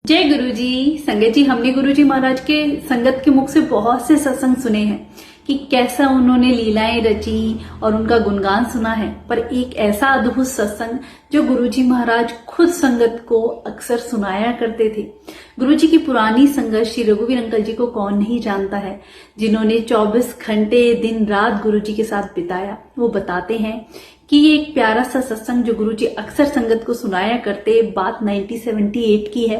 जय गुरु जी। संगत जी, हमने गुरु जी महाराज के संगत के मुख से बहुत से सत्संग सुने हैं कि कैसा उन्होंने लीलाएं रची और उनका गुणगान सुना है। पर एक ऐसा अद्भुत सत्संग जो गुरु जी महाराज खुद संगत को अक्सर सुनाया करते थे। गुरु जी की पुरानी संगत श्री रघुवीर अंकल जी को कौन नहीं जानता है, जिन्होंने 24 घंटे दिन रात गुरु जी के साथ बिताया। वो बताते हैं कि ये एक प्यारा सा सत्संग जो गुरुजी अक्सर संगत को सुनाया करते, बात 1978 की है।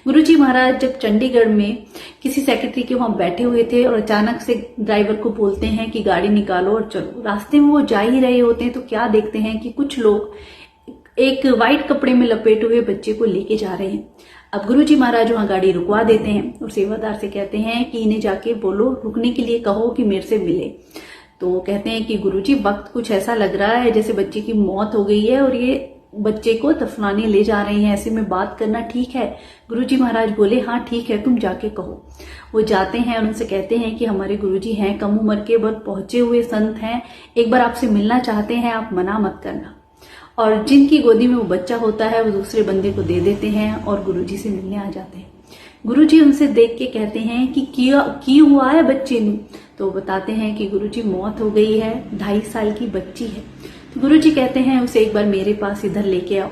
गुरुजी महाराज जब चंडीगढ़ में किसी सेक्रेटरी के वहां बैठे हुए थे और अचानक से ड्राइवर को बोलते हैं कि गाड़ी निकालो और चलो। रास्ते में वो जा ही रहे होते हैं तो क्या देखते हैं कि कुछ लोग एक व्हाइट कपड़े में लपेटे हुए बच्चे को लेके जा रहे हैं। अब गुरुजी महाराज वहां गाड़ी रुकवा देते हैं और सेवादार से कहते हैं कि इन्हें जाके बोलो, रुकने के लिए कहो कि मेरे से मिले। तो वो कहते हैं कि गुरुजी वक्त कुछ ऐसा लग रहा है जैसे बच्चे की मौत हो गई है और ये बच्चे को दफनाने ले जा रहे हैं, ऐसे में बात करना ठीक है? गुरुजी महाराज बोले हाँ ठीक है, तुम जाके कहो। वो जाते हैं और उनसे कहते हैं कि हमारे गुरुजी हैं, कम उम्र के बहुत पहुंचे हुए संत हैं, एक बार आपसे मिलना चाहते हैं, आप मना मत करना। और जिनकी गोदी में वो बच्चा होता है वो दूसरे बंदे को दे देते हैं और गुरुजी से मिलने आ जाते हैं। गुरुजी उनसे देख के कहते हैं कि की हुआ है बच्चे ने? तो बताते हैं कि गुरुजी मौत हो गई है, 2.5 साल की बच्ची है। तो गुरुजी कहते हैं उसे एक बार मेरे पास इधर लेके आओ।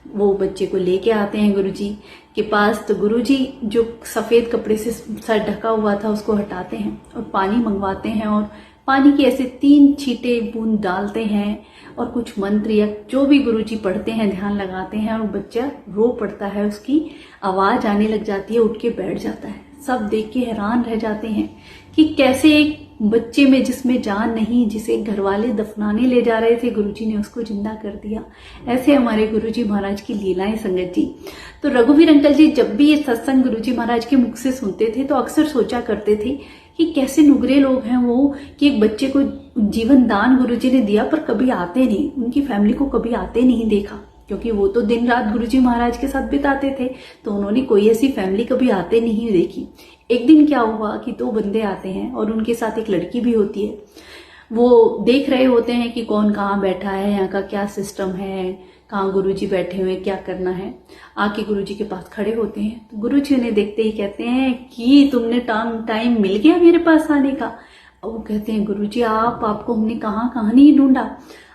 वो बच्चे को लेके आते हैं गुरुजी के पास। तो गुरुजी जो सफेद कपड़े से सर ढका हुआ था उसको हटाते हैं और पानी मंगवाते हैं और पानी की ऐसे 3 छींटे बूंद डालते हैं और कुछ मंत्र या जो भी गुरुजी पढ़ते हैं ध्यान लगाते हैं और वो बच्चा रो पड़ता है, उसकी आवाज आने लग जाती है, उठ के बैठ जाता है। सब देख के हैरान रह जाते हैं कि कैसे एक बच्चे में जिसमें जान नहीं, जिसे घर वाले दफनाने ले जा रहे थे, गुरुजी ने उसको जिंदा कर दिया। ऐसे हमारे गुरुजी महाराज की लीलाएं संगत जी। तो रघुवीर अंकल जी जब भी ये सत्संग गुरुजी महाराज के मुख से सुनते थे तो अक्सर सोचा करते थे कि कैसे नुगरे लोग हैं वो, कि एक बच्चे को जीवन दान गुरुजी ने दिया पर कभी आते नहीं, उनकी फैमिली को कभी आते नहीं देखा, क्योंकि वो तो दिन रात गुरुजी महाराज के साथ बिताते थे। तो उन्होंने कोई ऐसी फैमिली कभी आते नहीं देखी। एक दिन क्या हुआ कि 2 बंदे आते हैं और उनके साथ एक लड़की भी होती है। वो देख रहे होते हैं कि कौन कहाँ बैठा है, यहाँ का क्या सिस्टम है, कहाँ गुरुजी बैठे हुए, क्या करना है। आके गुरुजी के पास खड़े होते हैं तो गुरुजी उन्हें देखते ही कहते हैं कि तुमने टाइम मिल गया मेरे पास आने का। और वो कहते हैं गुरुजी आपको हमने कहाँ नहीं ढूंढा,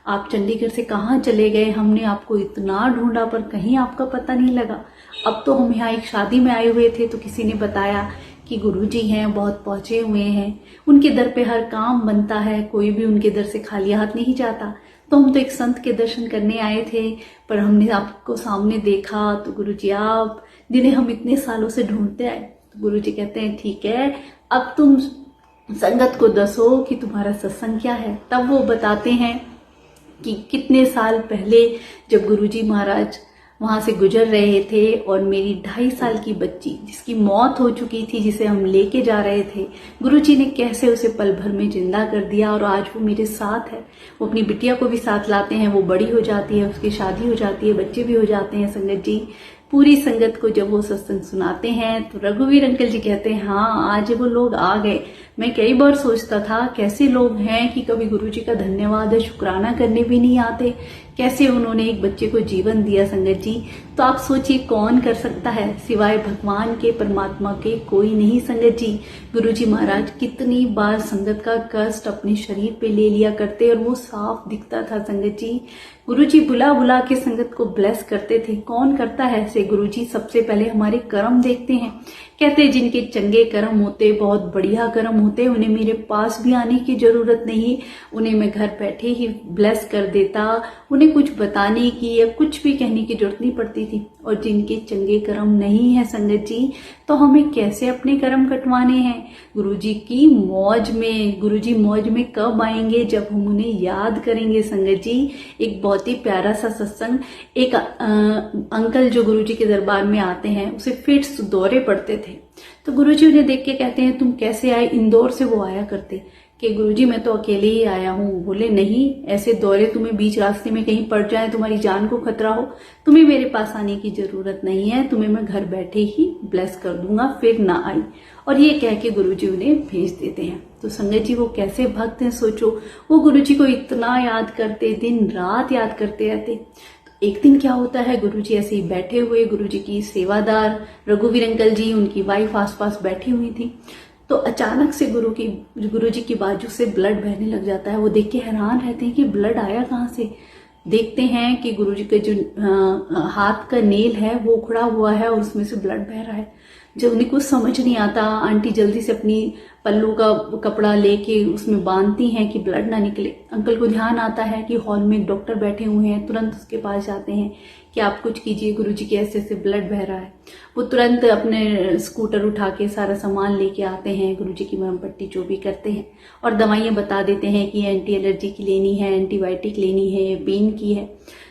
आप चंडीगढ़ से कहाँ चले गए, हमने आपको इतना ढूंढा पर कहीं आपका पता नहीं लगा। अब तो हम यहाँ एक शादी में आए हुए थे तो किसी ने बताया कि गुरुजी हैं, बहुत पहुंचे हुए हैं, उनके दर पे हर काम बनता है, कोई भी उनके दर से खाली हाथ नहीं जाता। तो हम तो एक संत के दर्शन करने आए थे पर हमने आपको सामने देखा तो गुरुजी आप जिन्हें हम इतने सालों से ढूंढते आए। तो गुरुजी कहते हैं ठीक है, अब तुम संगत को दसो कि तुम्हारा सत्संग क्या है। तब वो बताते हैं कि कितने साल पहले जब गुरुजी महाराज वहां से गुजर रहे थे और मेरी 2.5 साल की बच्ची जिसकी मौत हो चुकी थी, जिसे हम लेके जा रहे थे, गुरुजी ने कैसे उसे पल भर में जिंदा कर दिया और आज वो मेरे साथ है। वो अपनी बिटिया को भी साथ लाते हैं, वो बड़ी हो जाती है, उसकी शादी हो जाती है, बच्चे भी हो जाते हैं। संगत जी पूरी संगत को जब वो सत्संग सुनाते हैं तो रघुवीर अंकल जी कहते हैं हाँ आज वो लोग आ गए। मैं कई बार सोचता था कैसे लोग हैं कि कभी गुरुजी का धन्यवाद है शुक्राना करने भी नहीं आते, कैसे उन्होंने एक बच्चे को जीवन दिया। संगत जी तो आप सोचिए कौन कर सकता है सिवाय भगवान के, परमात्मा के कोई नहीं। संगत जी गुरुजी महाराज कितनी बार संगत का कष्ट अपने शरीर पे ले लिया करते और वो साफ दिखता था। संगत जी गुरुजी बुला के संगत को ब्लेस करते थे। कौन करता है ऐसे? गुरुजी सबसे पहले हमारे कर्म देखते हैं। कहते जिनके चंगे कर्म होते, बहुत बढ़िया कर्म होते, उन्हें मेरे पास भी आने की जरूरत नहीं, उन्हें मैं घर बैठे ही ब्लेस कर देता, उन्हें कुछ बताने की या कुछ भी कहने की जरूरत नहीं पड़ती थी। और जिनके चंगे कर्म नहीं है संगत जी, तो हमें कैसे अपने कर्म कटवाने हैं? गुरुजी की मौज में, गुरुजी मौज में कब आएंगे? जब हम उन्हें याद करेंगे। संगत जी एक बहुत ही प्यारा सा सत्संग, एक अंकल जो गुरुजी के दरबार में आते हैं उसे फिट्स दौरे पड़ते थे। तो गुरुजी उन्हें देख के कहते हैं तुम कैसे आए? इंदौर से वो आया करते कि गुरुजी मैं तो अकेले ही आया हूँ। बोले नहीं, ऐसे दौरे तुम्हें बीच रास्ते में कहीं पड़ जाए, तुम्हारी जान को खतरा हो, तुम्हें मेरे पास आने की जरूरत नहीं है, तुम्हें मैं घर बैठे ही ब्लेस कर दूंगा, फिर ना आई। और ये कह के गुरुजी उन्हें भेज देते हैं। तो संगत जी वो कैसे भक्त हैं सोचो, वो गुरुजी को इतना याद करते, दिन रात याद करते रहते। एक दिन क्या होता है, गुरुजी ऐसे ही बैठे हुए, गुरुजी की सेवादार रघुवीर अंकल जी, उनकी वाइफ आसपास बैठी हुई थी। तो अचानक से गुरुजी की बाजू से ब्लड बहने लग जाता है। वो देख के हैरान रहते हैं कि ब्लड आया कहाँ से। देखते हैं कि गुरुजी के जो हाथ का नेल है वो उखड़ा हुआ है और उसमें से ब्लड बह रहा है। जब उन्हें कुछ समझ नहीं आता, आंटी जल्दी से अपनी पल्लू का कपड़ा लेके उसमें बांधती हैं कि ब्लड ना निकले। अंकल को ध्यान आता है कि हॉल में एक डॉक्टर बैठे हुए हैं, तुरंत उसके पास जाते हैं कि आप कुछ कीजिए, गुरुजी के ऐसे ऐसे ब्लड बह रहा है। वो तुरंत अपने स्कूटर उठा के सारा सामान लेके आते हैं, गुरुजी की मरहम पट्टी जो भी करते हैं और दवाइयां बता देते हैं कि एंटी एलर्जी की लेनी है, एंटीबायोटिक लेनी है, पेन की है।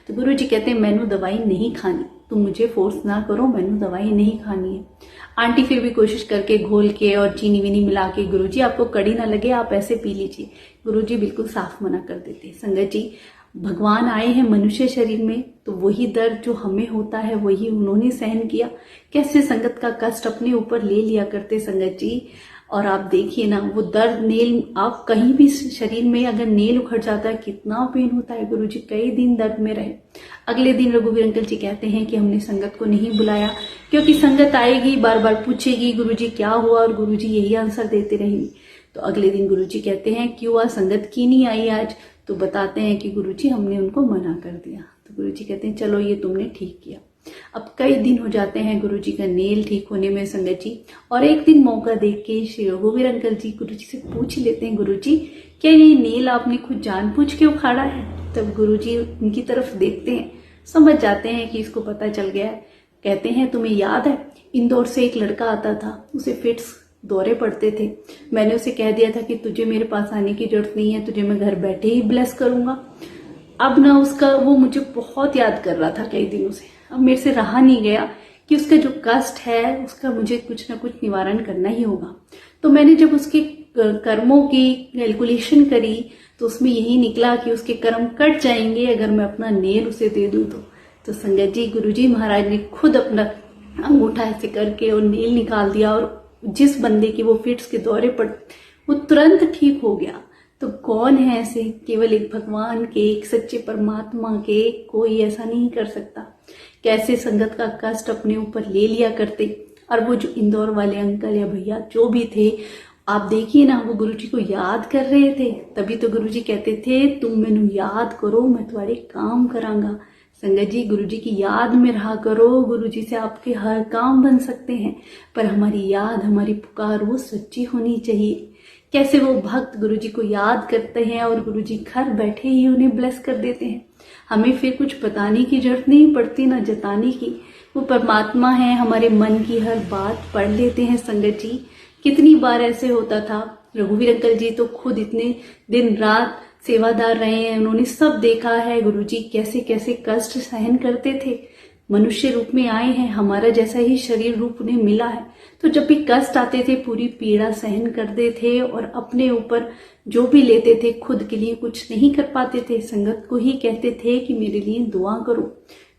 तो गुरुजी कहते हैं मैनू दवाई नहीं खानी, तुम मुझे फोर्स ना करो, मैनू दवाई नहीं खानी है। आंटी फिर भी कोशिश करके घोल के और चीनी वीनी मिला के, गुरुजी आपको कड़ी ना लगे आप ऐसे पी लीजिए। गुरुजी बिल्कुल साफ मना कर देते। संगत जी, भगवान आए हैं मनुष्य शरीर में, तो वही दर्द जो हमें होता है वही उन्होंने सहन किया। कैसे संगत का कष्ट अपने ऊपर ले लिया करते संगत जी। और आप देखिए ना, वो दर्द, नेल, आप कहीं भी शरीर में अगर नेल उखड़ जाता है कितना पेन होता है। गुरुजी कई दिन दर्द में रहे। अगले दिन रघुवीर अंकल जी कहते हैं कि हमने संगत को नहीं बुलाया क्योंकि संगत आएगी, बार बार पूछेगी गुरुजी क्या हुआ, और गुरुजी यही आंसर देते रहेंगे। तो अगले दिन गुरुजी कहते हैं क्यों आज संगत की नहीं आई आज। तो बताते हैं कि गुरुजी हमने उनको मना कर दिया। तो गुरुजी कहते हैं चलो ये तुमने ठीक किया। अब कई दिन हो जाते हैं गुरुजी का नेल ठीक होने में संगत जी। और एक दिन मौका देख के श्री रघुवीर अंकल जी गुरुजी से पूछ लेते हैं, गुरुजी क्या ये नेल आपने खुद जानबूझ के उखाड़ा है। तब गुरुजी उनकी तरफ देखते हैं, समझ जाते हैं कि इसको पता चल गया है। कहते हैं तुम्हें याद है इंदौर से एक लड़का आता था, उसे फिट्स दौरे पड़ते थे, मैंने उसे कह दिया था कि तुझे मेरे पास आने की जरूरत नहीं है, तुझे मैं घर बैठे ही ब्लेस करूंगा। अब ना उसका वो मुझे बहुत याद कर रहा था कई दिनों से। अब मेरे से रहा नहीं गया कि उसका जो कष्ट है उसका मुझे कुछ ना कुछ निवारण करना ही होगा। तो मैंने जब उसके कर्मों की कैलकुलेशन करी तो उसमें यही निकला कि उसके कर्म कट जाएंगे अगर मैं अपना नेल उसे दे दूं तो संगत जी, गुरुजी महाराज ने खुद अपना अंगूठा ऐसे करके और नेल निकाल दिया और जिस बंदे की वो फिट्स के दौरे पड़ वो तुरंत ठीक हो गया। तो कौन है ऐसे, केवल एक भगवान के, एक सच्चे परमात्मा के, कोई ऐसा नहीं कर सकता। कैसे संगत का कष्ट अपने ऊपर ले लिया करते। और वो जो इंदौर वाले अंकल या भैया जो भी थे, आप देखिए ना, वो गुरुजी को याद कर रहे थे। तभी तो गुरुजी कहते थे तुम मैनू याद करो मैं तुम्हारे काम करांगा। संगत जी, गुरुजी की याद में रहा करो, गुरुजी से आपके हर काम बन सकते हैं, पर हमारी याद, हमारी पुकार वो सच्ची होनी चाहिए। कैसे वो भक्त गुरुजी को याद करते हैं और गुरुजी घर बैठे ही उन्हें ब्लेस कर देते हैं। हमें फिर कुछ बताने की जरूरत नहीं पड़ती, ना जताने की। वो परमात्मा है, हमारे मन की हर बात पढ़ लेते हैं। संगत जी, कितनी बार ऐसे होता था। रघुवीर अंकल जी तो खुद इतने दिन रात सेवादार रहे हैं, उन्होंने सब देखा है गुरुजी कैसे कैसे कष्ट सहन करते थे। मनुष्य रूप में आए हैं, हमारा जैसा ही शरीर रूप उन्हें मिला है। तो जब भी कष्ट आते थे पूरी पीड़ा सहन करते थे और अपने ऊपर जो भी लेते थे खुद के लिए कुछ नहीं कर पाते थे। संगत को ही कहते थे कि मेरे लिए दुआ करो।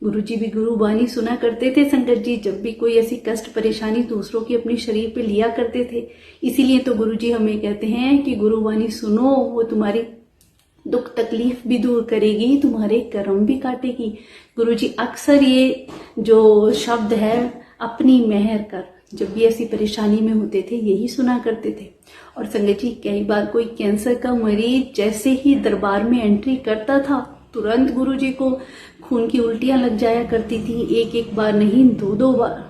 गुरुजी भी गुरुबानी सुना करते थे संगत जी। जब भी कोई ऐसी कष्ट परेशानी दूसरों की अपने शरीर पे लिया करते थे। इसीलिए तो गुरुजी हमें कहते हैं कि गुरुबानी सुनो, वो तुम्हारी दुख तकलीफ भी दूर करेगी, तुम्हारे कर्म भी काटेगी। गुरुजी अक्सर ये जो शब्द है अपनी मेहर कर, जब भी ऐसी परेशानी में होते थे यही सुना करते थे। और संगत जी, कई बार कोई कैंसर का मरीज जैसे ही दरबार में एंट्री करता था तुरंत गुरुजी को खून की उल्टियां लग जाया करती थी। एक एक बार नहीं, दो दो बार।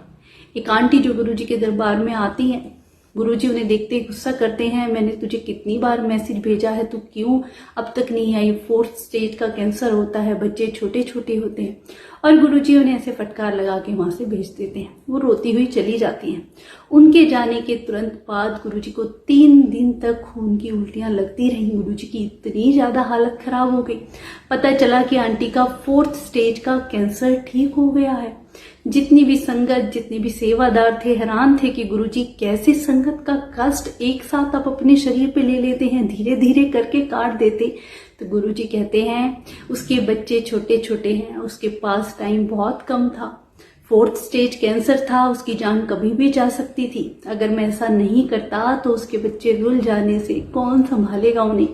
एक आंटी जो गुरुजी के दरबार में आती हैं, गुरुजी उन्हें देखते ही गुस्सा करते हैं, मैंने तुझे कितनी बार मैसेज भेजा है, तू क्यों अब तक नहीं आई। 4th स्टेज का कैंसर होता है, बच्चे छोटे छोटे होते हैं। और गुरुजी उन्हें ऐसे फटकार लगा के वहां से भेज देते हैं। वो रोती हुई चली जाती हैं। उनके जाने के तुरंत बाद गुरुजी को 3 दिन तक खून की उल्टियां लगती रही। गुरुजी की इतनी ज्यादा हालत खराब हो गई, पता चला कि आंटी का 4th स्टेज का कैंसर ठीक हो गया है। जितनी भी संगत, जितने भी सेवादार थे हैरान थे कि गुरुजी कैसे संगत का कष्ट एक साथ आप अपने शरीर पे ले लेते हैं, धीरे धीरे करके काट देते। तो गुरुजी कहते हैं उसके बच्चे छोटे छोटे हैं, उसके पास टाइम बहुत कम था, 4th स्टेज कैंसर था, उसकी जान कभी भी जा सकती थी। अगर मैं ऐसा नहीं करता तो उसके बच्चे रुल जाने से कौन संभालेगा उन्हें।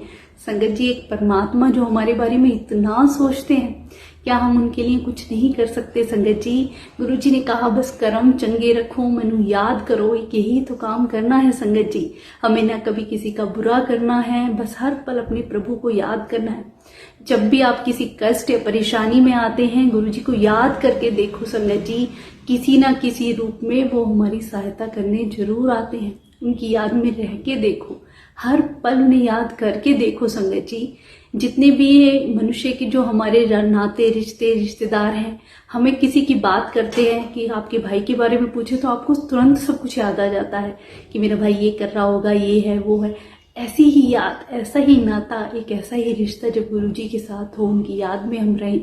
संगत जी, एक परमात्मा जो हमारे बारे में इतना सोचते हैं क्या हम उनके लिए कुछ नहीं कर सकते संगत जी? गुरु जी ने कहा बस कर्म चंगे रखो, मनु याद करो, यही तो काम करना है संगत जी। हमें ना कभी किसी का बुरा करना है, बस हर पल अपने प्रभु को याद करना है। जब भी आप किसी कष्ट या परेशानी में आते हैं, गुरु जी को याद करके देखो संगत जी, किसी ना किसी रूप में वो हमारी सहायता करने जरूर आते हैं। उनकी याद में रह के देखो, हर पल उन्हें याद करके देखो संगत जी। जितने भी ये मनुष्य के जो हमारे नाते रिश्तेदार हैं, हमें किसी की बात करते हैं कि आपके भाई के बारे में पूछे तो आपको तुरंत सब कुछ याद आ जाता है कि मेरा भाई ये कर रहा होगा, ये है वो है। ऐसी ही याद, ऐसा ही नाता, एक ऐसा ही रिश्ता जब गुरु जी के साथ हो, उनकी याद में हम रहें,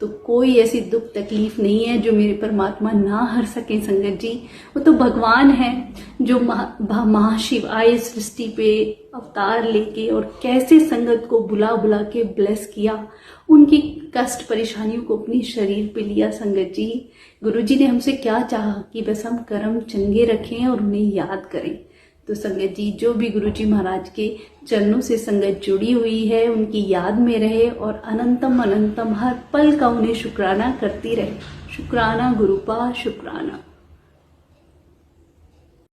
तो कोई ऐसी दुख तकलीफ नहीं है जो मेरे परमात्मा ना हर सके संगत जी। वो तो भगवान है जो महाशिव आए सृष्टि पे अवतार लेके और कैसे संगत को बुला बुला के ब्लेस किया, उनकी कष्ट परेशानियों को अपनी शरीर पे लिया संगत जी। गुरु जी ने हमसे क्या चाहा कि बस हम कर्म चंगे रखें और उन्हें याद करें। तो संगत जी, जो भी गुरु जी महाराज के चरणों से संगत जुड़ी हुई है, उनकी याद में रहे और अनंतम अनंतम हर पल का उन्हें शुक्राना करती रहे। शुक्राना गुरुपा, शुक्राना।